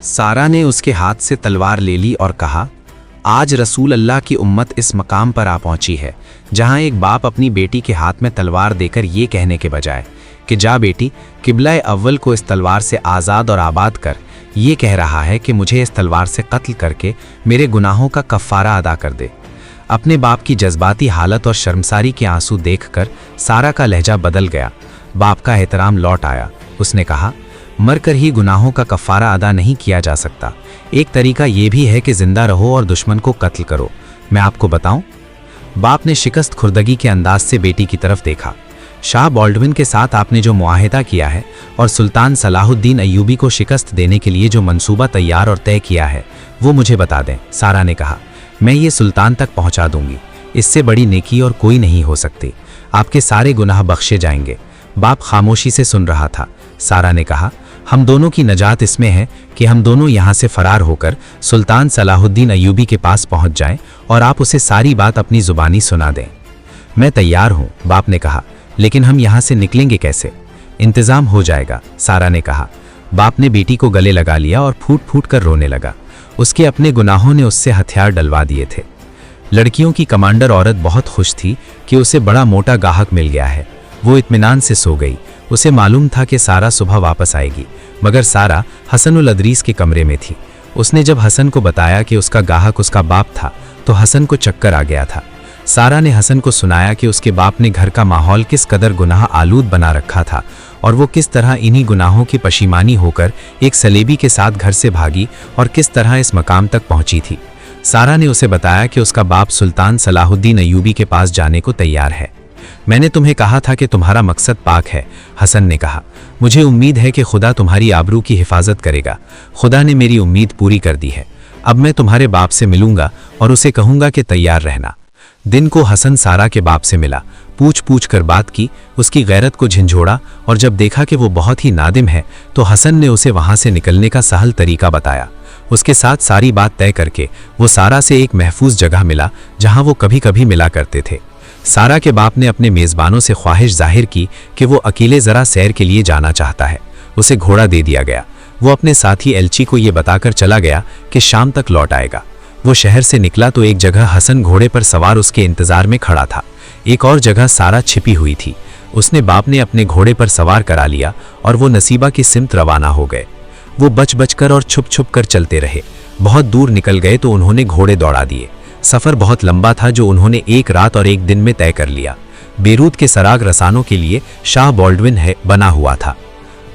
सारा ने उसके हाथ से तलवार ले ली और कहा, आज रसूल अल्लाह की उम्मत इस मकाम पर आ पहुंची है जहां एक बाप अपनी बेटी के हाथ में तलवार देकर ये कहने के बजाय कि जा बेटी, किबला अव्वल को इस तलवार से आज़ाद और आबाद कर, ये कह रहा है कि मुझे इस तलवार से कत्ल करके मेरे गुनाहों का कफ़ारा अदा कर दे। अपने बाप की जज्बाती हालत और शर्मसारी के आंसू देखकर सारा का लहजा बदल गया। बाप का एहतराम लौट आया। उसने कहा, मरकर ही गुनाहों का कफ़ारा अदा नहीं किया जा सकता। एक तरीका ये भी है कि जिंदा रहो और दुश्मन को कत्ल करो। मैं आपको बताऊं? बाप ने शिकस्त खुर्दगी के अंदाज से बेटी की तरफ देखा। शाह बॉल्डविन के साथ आपने जो मुआहिदा किया है और सुल्तान सलाहुद्दीन अय्यूबी को शिकस्त देने के लिए जो मंसूबा तैयार और तय किया है, वो मुझे बता दें। सारा ने कहा, मैं ये सुल्तान तक पहुंचा दूंगी। इससे बड़ी नेकी और कोई नहीं हो सकती। आपके सारे गुनाह बख्शे जाएंगे। बाप खामोशी से सुन रहा था। सारा ने कहा, हम दोनों की नजात इसमें है कि हम दोनों यहाँ से फरार होकर सुल्तान सलाहुद्दीन अय्यूबी के पास पहुँच जाएं और आप उसे सारी बात अपनी जुबानी सुना दें। मैं तैयार हूँ, बाप ने कहा, लेकिन हम यहाँ से निकलेंगे कैसे? इंतज़ाम हो जाएगा, सारा ने कहा। बाप ने बेटी को गले लगा लिया और फूट फूट कर रोने लगा। उसके अपने गुनाहों ने उससे हथियार डलवा दिए थे। लड़कियों की कमांडर औरत बहुत खुश थी कि उसे बड़ा मोटा गाहक मिल गया है। वो इत्मीनान से सो गई। उसे मालूम था कि सारा सुबह वापस आएगी, मगर सारा हसन अदरीस के कमरे में थी। उसने जब हसन को बताया कि उसका गाहक उसका बाप था तो हसन को चक्कर आ गया था। सारा ने हसन को सुनाया कि उसके बाप ने घर का माहौल किस कदर गुनाह आलूद बना रखा था और वो किस तरह इन्हीं गुनाहों की पशीमानी होकर एक सलेबी के साथ घर से भागी और किस तरह इस मकाम तक पहुंची थी। सारा ने उसे बताया कि उसका बाप सुल्तान सलाहुद्दीन अय्यूबी के पास जाने को तैयार है। मैंने तुम्हें कहा था कि तुम्हारा मकसद पाक है, हसन ने कहा। मुझे उम्मीद है कि खुदा तुम्हारी आबरू की हिफाजत करेगा। खुदा ने मेरी उम्मीद पूरी कर दी है। अब मैं तुम्हारे बाप से मिलूंगा और उसे कहूंगा कि तैयार रहना। दिन को हसन सारा के बाप से मिला, पूछ पूछ कर बात की, उसकी गैरत को झिंझोड़ा और जब देखा कि वो बहुत ही नादिम है तो हसन ने उसे वहां से निकलने का सहल तरीका बताया। उसके साथ सारी बात तय करके वो सारा से एक महफूज जगह मिला जहां वो कभी कभी मिला करते थे। सारा के बाप ने अपने मेज़बानों से ख्वाहिश जाहिर की कि वो अकेले ज़रा सैर के लिए जाना चाहता है। उसे घोड़ा दे दिया गया। वो अपने साथी एल्ची को ये बताकर चला गया कि शाम तक लौट आएगा। वो शहर से निकला तो एक जगह हसन घोड़े पर सवार उसके इंतज़ार में खड़ा था। एक और जगह सारा छिपी हुई थी। उसने बाप ने अपने घोड़े पर सवार करा लिया और वो नसीबा की सिमत रवाना हो गए। वो बच बच कर और छुप छुप कर चलते रहे। बहुत दूर निकल गए तो उन्होंने घोड़े दौड़ा दिए। सफ़र बहुत लंबा था जो उन्होंने एक रात और एक दिन में तय कर लिया। बेरूत के सराग रसानों के लिए शाह बॉल्डविन बना हुआ था।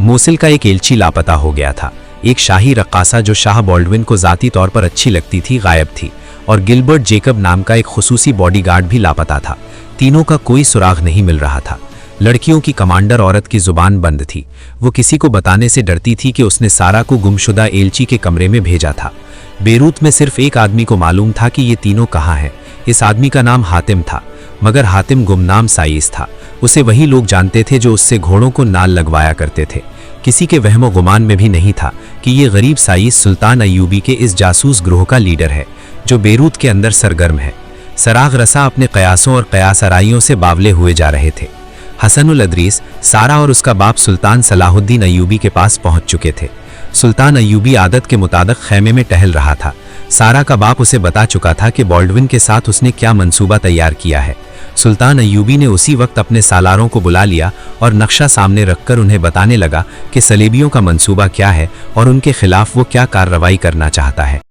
मोसिल का एक एल्ची लापता हो गया था। एक शाही रक्कासा जो शाह बॉल्डविन को ज़ाती तौर पर अच्छी लगती थी गायब थी और गिलबर्ट जेकब नाम का एक खुसूसी बॉडीगार्ड भी लापता था। तीनों का कोई सुराग नहीं मिल रहा था। लड़कियों की कमांडर औरत की जुबान बंद थी। वो किसी को बताने से डरती थी कि उसने सारा को गुमशुदा एल्ची के कमरे में भेजा था। बेरूत में सिर्फ एक आदमी को मालूम था कि ये तीनों कहाँ हैं। इस आदमी का नाम हातिम था, मगर हातिम गुमनाम साइस था। उसे वही लोग जानते थे जो उससे घोड़ों को नाल लगवाया करते थे। किसी के वहमो गुमान में भी नहीं था कि ये गरीब साइस सुल्तान अय्यूबी के इस जासूस ग्रोह का लीडर है जो बेरूत के अंदर सरगर्म है। सराग रसा अपने कयासों और कयासराइयों से बावले हुए जा रहे थे। हसन अदरीस, सारा और उसका बाप सुल्तान सलाहुद्दीन अय्यूबी के पास पहुंच चुके थे। सुल्तान अय्यूबी आदत के मुताबिक खैमे में टहल रहा था। सारा का बाप उसे बता चुका था कि बॉल्डविन के साथ उसने क्या मंसूबा तैयार किया है। सुल्तान अय्यूबी ने उसी वक्त अपने सालारों को बुला लिया और नक्शा सामने रखकर उन्हें बताने लगा कि सलेबियों का मंसूबा क्या है और उनके खिलाफ वो क्या कार्रवाई करना चाहता है।